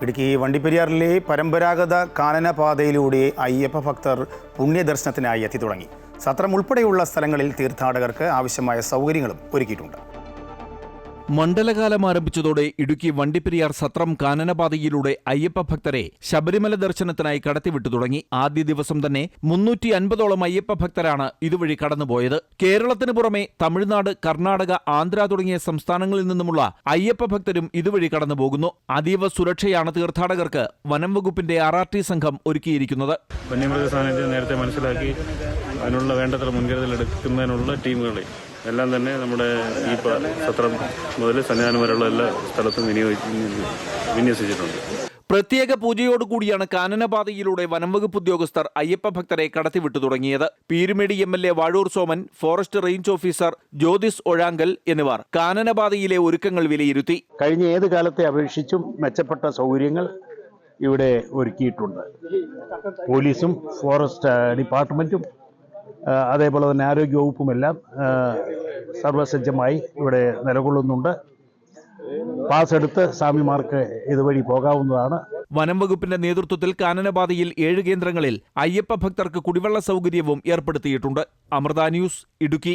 ഇടുക്കി വണ്ടിപ്പെരിയാറിലെ പരമ്പരാഗത കാനനപാതയിലൂടെ അയ്യപ്പ ഭക്തർ പുണ്യദർശനത്തിനായി എത്തി തുടങ്ങി. സത്രം ഉൾപ്പെടെയുള്ള സ്ഥലങ്ങളിൽ തീർത്ഥാടകർക്ക് ആവശ്യമായ സൗകര്യങ്ങളും ഒരുക്കിയിട്ടുണ്ട്. മണ്ഡലകാലം ആരംഭിച്ചതോടെ ഇടുക്കി വണ്ടിപ്പെരിയാർ സത്രം കാനനപാതയിലൂടെ അയ്യപ്പ ഭക്തരെ ശബരിമല ദർശനത്തിനായി കടത്തിവിട്ടു തുടങ്ങി. ആദ്യ ദിവസം തന്നെ 350ഓളം അയ്യപ്പ ഭക്തരാണ് ഇതുവഴി കടന്നുപോയത്. കേരളത്തിന് പുറമെ തമിഴ്നാട്, കർണാടക, ആന്ധ്ര തുടങ്ങിയ സംസ്ഥാനങ്ങളിൽ നിന്നുമുള്ള അയ്യപ്പ ഭക്തരും ഇതുവഴി കടന്നുപോകുന്നു. അതീവ സുരക്ഷയാണ് തീർത്ഥാടകർക്ക് വനം വകുപ്പിന്റെ RRT സംഘം ഒരുക്കിയിരിക്കുന്നത്. വന്യമൃഗ സാന്നിധ്യം നേരത്തെ മനസ്സിലാക്കി അതിനുള്ള വേണ്ടത്ര മുൻകരുതൽ എടുക്കുന്നതിനുള്ള ടീമുകളെ എല്ലാം തന്നെ നമ്മുടെ ഈ സത്രം മുതൽ സന്നിധാനം വരെയുള്ള എല്ലാ സ്ഥലത്തും വിന്യസിച്ചിട്ടുണ്ട്. പ്രത്യേക പൂജയോടുകൂടിയാണ് കാനനപാതയിലൂടെ വനംവകുപ്പ് ഉദ്യോഗസ്ഥർ അയ്യപ്പ ഭക്തരെ കടത്തിവിട്ടു തുടങ്ങിയത്. പീരുമേടി MLA Vazhoor Soman, forest range officer Jyothis Ozhankal എന്നിവർ കാനനപാതയിലെ ഒരുക്കങ്ങൾ വിലയിരുത്തി. കഴിഞ്ഞ ഏത് കാലത്തെ അപേക്ഷിച്ചും മെച്ചപ്പെട്ട സൗകര്യങ്ങൾ ഇവിടെ ഒരുക്കിയിട്ടുണ്ട്. പോലീസും ഫോറസ്റ്റ് ഡിപ്പാർട്ട്മെന്റും അതേപോലെ തന്നെ ആരോഗ്യവകുപ്പുമെല്ലാം സർവസജ്ജമായി ഇവിടെ നിലകൊള്ളുന്നുണ്ട്. പാസ് എടുത്ത് സ്വാമിമാർക്ക് ഇതുവഴി പോകാവുന്നതാണ്. വനം വകുപ്പിന്റെ നേതൃത്വത്തിൽ കാനനപാതയിൽ 7 കേന്ദ്രങ്ങളിൽ അയ്യപ്പ ഭക്തർക്ക് കുടിവെള്ള സൗകര്യവും ഏർപ്പെടുത്തിയിട്ടുണ്ട്. അമൃത ന്യൂസ്, ഇടുക്കി.